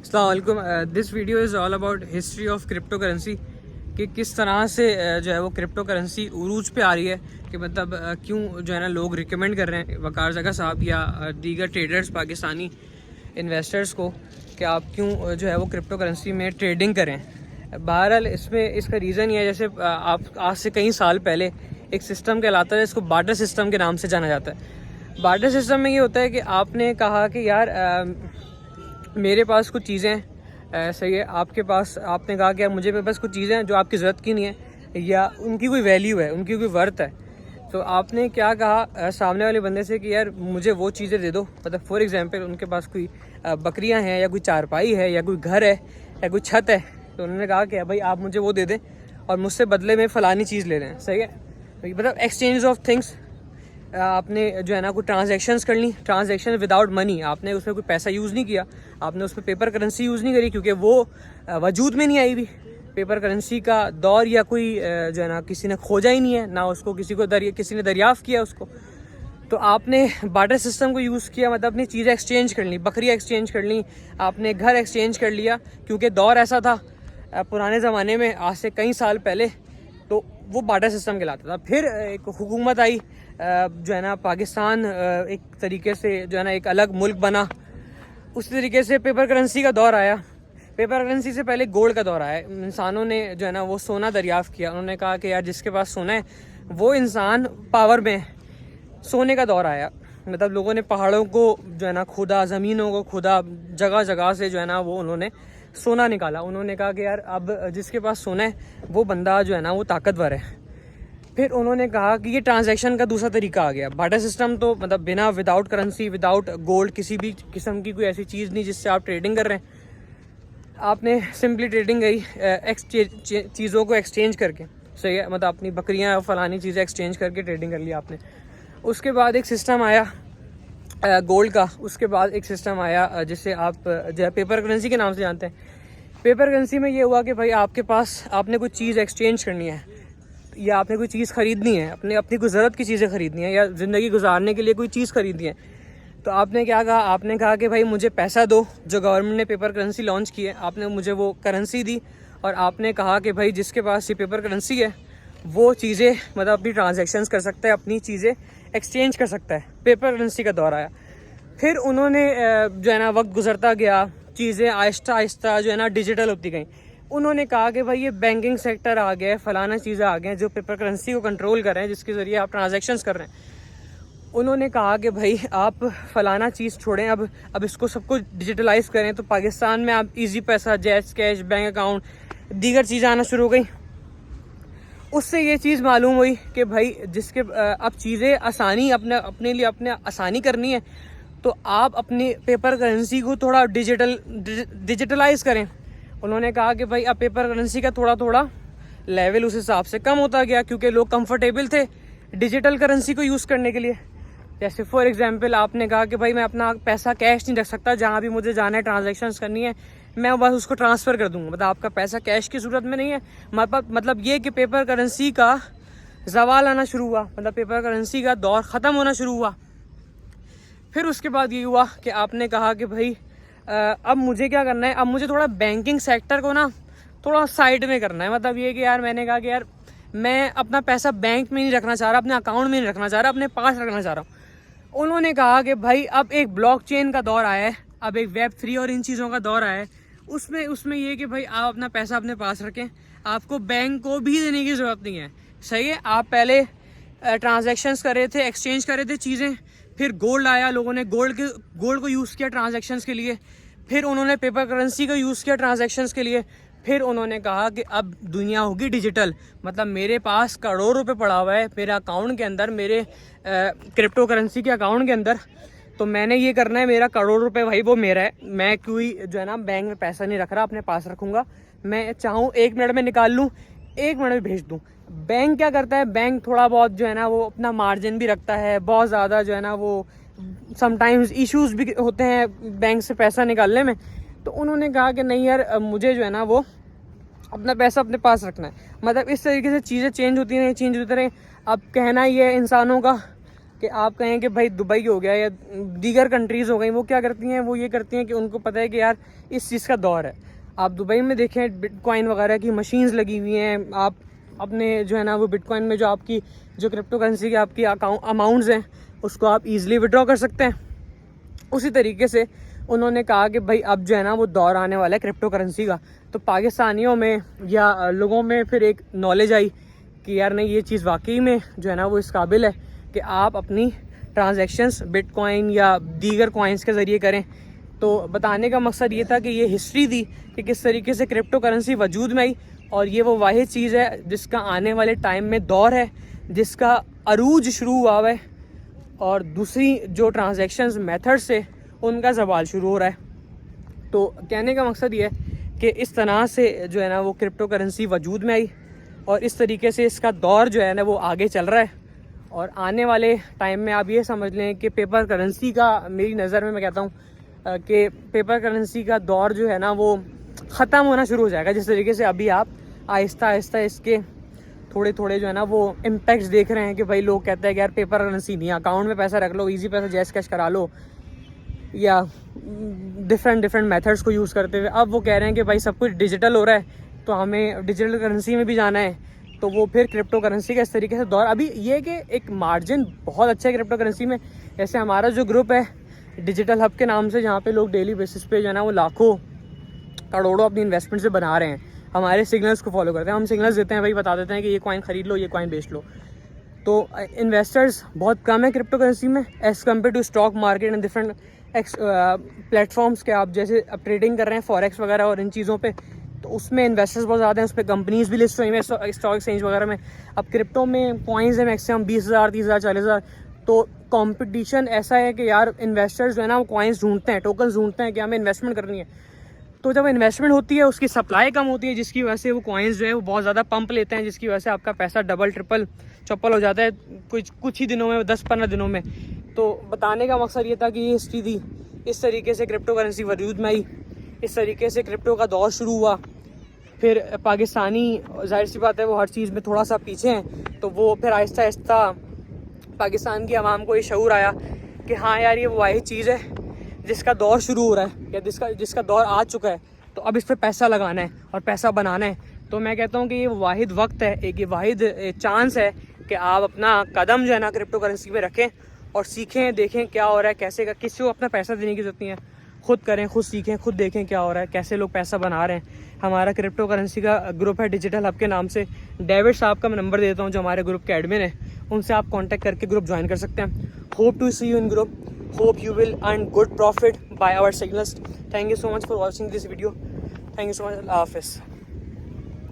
अस्सलाम वालेकुम। This video is all about history of crypto currency कि किस तरह से जो है वो क्रिप्टो करेंसी उरूज पे आ रही है कि मतलब क्यों जो है ना लोग रिकमेंड कर रहे हैं वकार जगह साहब या दीगर ट्रेडर्स पाकिस्तानी इन्वेस्टर्स को कि आप क्यों जो है वो क्रिप्टो करेंसी में ट्रेडिंग करें। बहरहाल इसमें इसका रीज़न ये है, जैसे आप आज से कई साल पहले एक सिस्टम कहलाता है जिसको बार्टर सिस्टम के नाम से जाना जाता है। बार्टर सिस्टम में ये होता है कि आपने कहा कि यार मेरे पास कुछ चीज़ें सही है, आपके पास आपने कहा कि मुझे मेरे पास कुछ चीज़ें हैं जो आपकी ज़रूरत की नहीं है या उनकी कोई वैल्यू है, उनकी कोई वर्थ है। तो आपने क्या कहा सामने वाले बंदे से कि यार मुझे वो चीज़ें दे दो। मतलब फॉर एग्जांपल उनके पास कोई बकरियां हैं या कोई चारपाई है या कोई घर है या कोई छत है, तो उन्होंने कहा कि भाई आप मुझे वो दे दें और मुझसे बदले में फ़लानी चीज़ ले लें। सही है, मतलब एक्सचेंज ऑफ थिंग्स। आपने जो है ना कोई ट्रांजैक्शंस कर ली, ट्रांजैक्शन विदाउट मनी, आपने उसमें कोई पैसा यूज़ नहीं किया, आपने उसमें पेपर करेंसी यूज़ नहीं करी क्योंकि वो वजूद में नहीं आई भी। पेपर करेंसी का दौर या कोई जो है ना किसी ने खोजा ही नहीं है, ना उसको किसी ने दरियाफ़्त किया उसको। तो आपने बार्टर सिस्टम को यूज़ किया, मतलब अपनी चीज़ें एक्सचेंज कर ली, बकरियाँ एक्सचेंज कर ली, आपने घर एक्सचेंज कर लिया क्योंकि दौर ऐसा था पुराने ज़माने में, आज से कई साल पहले, तो वो बार्टर सिस्टम कहलाता था। फिर एक हुकूमत आई जो है ना, पाकिस्तान एक तरीके से जो है ना एक अलग मुल्क बना, उस तरीके से पेपर करेंसी का दौर आया। पेपर करेंसी से पहले गोल्ड का दौर आया। इंसानों ने जो है ना वो सोना दरियाफ़्त किया, उन्होंने कहा कि यार जिसके पास सोना है वो इंसान पावर में है। सोने का दौर आया, मतलब लोगों ने पहाड़ों को जो है ना खुदा, ज़मीनों को खुदा, जगह जगह से जो है ना वो उन्होंने सोना निकाला। उन्होंने कहा कि यार अब जिसके पास सोना है वो बंदा जो है ना वो ताकतवर है। फिर उन्होंने कहा कि ये ट्रांजैक्शन का दूसरा तरीका आ गया। बार्टर सिस्टम तो मतलब बिना विदाउट करेंसी, विदाउट गोल्ड, किसी भी किस्म की कोई ऐसी चीज़ नहीं जिससे आप ट्रेडिंग कर रहे हैं। आपने सिंपली ट्रेडिंग गई चीज़ों को एक्सचेंज करके। सही है, मतलब अपनी बकरियां फलानी चीज़ें एक्सचेंज करके ट्रेडिंग कर लिया आपने। उसके बाद एक सिस्टम आया गोल्ड का। उसके बाद एक सिस्टम आया जिसे आप जो है पेपर करेंसी के नाम से जानते हैं। पेपर करेंसी में ये हुआ कि भाई आपके पास आपने कोई चीज़ एक्सचेंज करनी है या आपने कोई चीज़ ख़रीदनी है, अपनी कोई ज़रूरत की चीज़ें ख़रीदनी है या ज़िंदगी गुजारने के लिए कोई चीज़ ख़रीदनी है, तो आपने क्या कहा, आपने कहा कि भाई मुझे पैसा दो। जो गवर्नमेंट ने पेपर करेंसी लॉन्च की है, आपने मुझे वो करेंसी दी और आपने कहा कि भाई जिसके पास ये पेपर करेंसी है वो चीज़ें मतलब अपनी ट्रांजैक्शंस कर सकता है, अपनी चीज़ें एक्सचेंज कर सकता है। पेपर करेंसी का दौर आया। फिर उन्होंने जो है ना वक्त गुजरता गया, चीज़ें आहिस्ता आहिस्ता जो है ना डिजिटल होती गई। उन्होंने कहा कि भाई ये बैंकिंग सेक्टर आ गया है, फलाना चीज़ें आ गए हैं जो पेपर करेंसी को कंट्रोल कर रहे हैं, जिसके ज़रिए आप ट्रांजैक्शंस कर रहे हैं। उन्होंने कहा कि भाई आप फलाना चीज़ छोड़ें, अब इसको सबको डिजिटलाइज करें। तो पाकिस्तान में आप इजी पैसा, जैज़ कैश, बैंक अकाउंट, दीगर चीज़ें आना शुरू हो गई। उससे ये चीज़ मालूम हुई कि भाई जिसके अब चीज़ें आसानी अपने लिए अपने आसानी करनी है तो आप अपनी पेपर करेंसी को थोड़ा डिजिटलाइज करें। उन्होंने कहा कि भाई अब पेपर करेंसी का थोड़ा थोड़ा लेवल उस हिसाब से कम होता गया क्योंकि लोग कंफर्टेबल थे डिजिटल करेंसी को यूज़ करने के लिए। जैसे फॉर एग्जांपल आपने कहा कि भाई मैं अपना पैसा कैश नहीं रख सकता, जहाँ भी मुझे जाना है, ट्रांजैक्शंस करनी है, मैं बस उसको ट्रांसफ़र कर दूँगा। मतलब आपका पैसा कैश की सूरत में नहीं है। मतलब ये कि पेपर करेंसी का ज़वाल आना शुरू हुआ, मतलब पेपर करेंसी का दौर ख़त्म होना शुरू हुआ। फिर उसके बाद ये हुआ कि आपने कहा कि भाई अब मुझे क्या करना है, अब मुझे थोड़ा बैंकिंग सेक्टर को ना थोड़ा साइड में करना है। मतलब ये कि यार मैंने कहा कि यार मैं अपना पैसा बैंक में नहीं रखना चाह रहा, अपने अकाउंट में नहीं रखना चाह रहा, अपने पास रखना चाह रहा हूँ। उन्होंने कहा कि भाई अब एक ब्लॉकचेन का दौर आया है, अब एक Web3 और इन चीज़ों का दौर आया है। उसमें ये कि भाई आप अपना पैसा अपने पास रखें, आपको बैंक को भी देने की ज़रूरत नहीं है। सही है, आप पहले ट्रांजैक्शंस कर रहे थे, एक्सचेंज कर रहे थे चीज़ें। फिर गोल्ड आया, लोगों ने गोल्ड को यूज़ किया ट्रांजैक्शंस के लिए। फिर उन्होंने पेपर करेंसी का यूज़ किया ट्रांजैक्शंस के लिए। फिर उन्होंने कहा कि अब दुनिया होगी डिजिटल, मतलब मेरे पास करोड़ों रुपए पड़ा हुआ है मेरे अकाउंट के अंदर, मेरे क्रिप्टो करेंसी के अकाउंट के अंदर, तो मैंने ये करना है, मेरा करोड़ रुपए भाई वो मेरा है। मैं कोई जो है ना बैंक में पैसा नहीं रख रहा, अपने पास रखूँगा। मैं चाहूँ 1 मिनट में निकाल लूँ, 1 मिनट में भेज दूँ। बैंक क्या करता है, बैंक थोड़ा बहुत जो है ना वो अपना मार्जिन भी रखता है, बहुत ज़्यादा जो है ना वो समटाइम्स इश्यूज़ भी होते हैं बैंक से पैसा निकालने में। तो उन्होंने कहा कि नहीं यार मुझे जो है ना वो अपना पैसा अपने पास रखना है। मतलब इस तरीके से चीज़ें चेंज होती रही। अब कहना ये है इंसानों का कि आप कहें कि भाई दुबई हो गया या दीगर कंट्रीज़ हो गई, वो क्या करती हैं, वो ये करती हैं कि उनको पता है कि यार इस चीज़ का दौर है। आप दुबई में देखें बिटकॉइन वगैरह की मशीन्स लगी हुई हैं, आप अपने जो है ना वो बिटकॉइन में जो आपकी जो क्रिप्टो करेंसी के आपकी अमाउंट्स हैं उसको आप ईज़िली विड्रॉ कर सकते हैं। उसी तरीके से उन्होंने कहा कि भाई अब जो है ना वो दौर आने वाला है क्रिप्टो करेंसी का। तो पाकिस्तानियों में या लोगों में फिर एक नॉलेज आई कि यार नहीं, ये चीज़ वाकई में जो है ना वो इस काबिल है कि आप अपनी ट्रांजैक्शंस बिटकॉइन या दीगर कॉइन्स के ज़रिए करें। तो बताने का मकसद ये था कि ये हिस्ट्री थी कि किस तरीके से क्रिप्टो करेंसी वजूद में आई, और ये वो वाहिद चीज़ है जिसका आने वाले टाइम में दौर है, जिसका अरूज शुरू हुआ है और दूसरी जो ट्रांजैक्शंस मेथड्स से उनका सवाल शुरू हो रहा है। तो कहने का मकसद ये है कि इस तरह से जो है ना वो क्रिप्टो करेंसी वजूद में आई और इस तरीके से इसका दौर जो है ना वो आगे चल रहा है। और आने वाले टाइम में आप ये समझ लें कि पेपर करेंसी का, मेरी नज़र में मैं कहता हूँ कि पेपर करेंसी का दौर जो है ना वो ख़त्म होना शुरू हो जाएगा। जिस तरीके से अभी आप आहिस्ता आहिस्ता इसके थोड़े थोड़े जो है ना वो इम्पैक्ट्स देख रहे हैं कि भाई लोग कहते हैं कि यार पेपर करेंसी नहीं, अकाउंट में पैसा रख लो, इजी पैसा जैस कैश करा लो, या डिफरेंट मेथड्स को यूज़ करते हुए अब वो कह रहे हैं कि भाई सब कुछ डिजिटल हो रहा है तो हमें डिजिटल करेंसी में भी जाना है। तो वो फिर क्रिप्टो करेंसी का इस तरीके से दौर, अभी ये कि एक मार्जिन बहुत अच्छा है क्रिप्टो करेंसी में। जैसे हमारा जो ग्रुप है डिजिटल हब के नाम से, जहाँ पे लोग डेली बेसिस पे जो है ना वो लाखों करोड़ों अपनी इन्वेस्टमेंट से बना रहे हैं, हमारे सिग्नल्स को फॉलो करते हैं, हम सिग्नल्स देते हैं, भाई बता देते हैं कि ये कॉइन ख़रीद लो, ये कॉइन बेच लो। तो इन्वेस्टर्स बहुत कम है क्रिप्टो करेंसी में as compare to stock market and different platforms के। आप जैसे अब ट्रेडिंग कर रहे हैं फॉरेक्स वगैरह और इन चीज़ों पे, तो उसमें इन्वेस्टर्स बहुत ज़्यादा हैं, उस पर कंपनीज भी लिस्ट हुई हैं स्टॉक एक्सचेंज वगैरह में। अब क्रिप्टो में कॉइन्स है मैक्सिमम 20,000, 30,000, 40,000। तो कंपटीशन ऐसा है कि यार इन्वेस्टर्स जो है ना वो कॉइन्स ढूंढते हैं, टोकन्स ढूंढते हैं कि हमें इन्वेस्टमेंट करनी है। तो जब इन्वेस्टमेंट होती है उसकी सप्लाई कम होती है, जिसकी वजह से वो कॉइन्स जो है वो बहुत ज़्यादा पंप लेते हैं, जिसकी वजह से आपका पैसा डबल ट्रिपल चौपल हो जाता है कुछ ही दिनों में, 10-15 दिनों में। तो बताने का मकसद ये था कि ये हिस्ट्री थी, इस तरीके से क्रिप्टो करेंसी वजूद में आई, इस तरीके से क्रिप्टो का दौर शुरू हुआ। फिर पाकिस्तानी जाहिर सी बात है वो हर चीज़ में थोड़ा सा पीछे हैं, तो वो फिर आहिस्ता आहिस्ता पाकिस्तान की आवाम को ये शऊर आया कि हाँ यार ये वाहिद चीज़ है जिसका दौर शुरू हो रहा है या जिसका दौर आ चुका है, तो अब इस पर पैसा लगाना है और पैसा बनाना है। तो मैं कहता हूँ कि ये वाहिद वक्त है, एक ये वाहिद चांस है कि आप अपना कदम जो है ना क्रिप्टो करेंसी में रखें और सीखें, देखें क्या हो रहा है, कैसे का, किसी को अपना पैसा देने की जरूरत नहीं है, खुद करें, खुद सीखें, खुद देखें क्या हो रहा है, कैसे लोग पैसा बना रहे हैं। हमारा क्रिप्टो करेंसी का ग्रुप है डिजिटल हब के नाम से। डेविड साहब का मैं नंबर देता हूँ जो हमारे ग्रुप के एडमिन है, उनसे आप कांटेक्ट करके ग्रुप ज्वाइन कर सकते हैं। Hope to see you in group, hope you will earn good profit by our signals. Thank you so much for watching this video. Thank you so much. Allah Hafiz.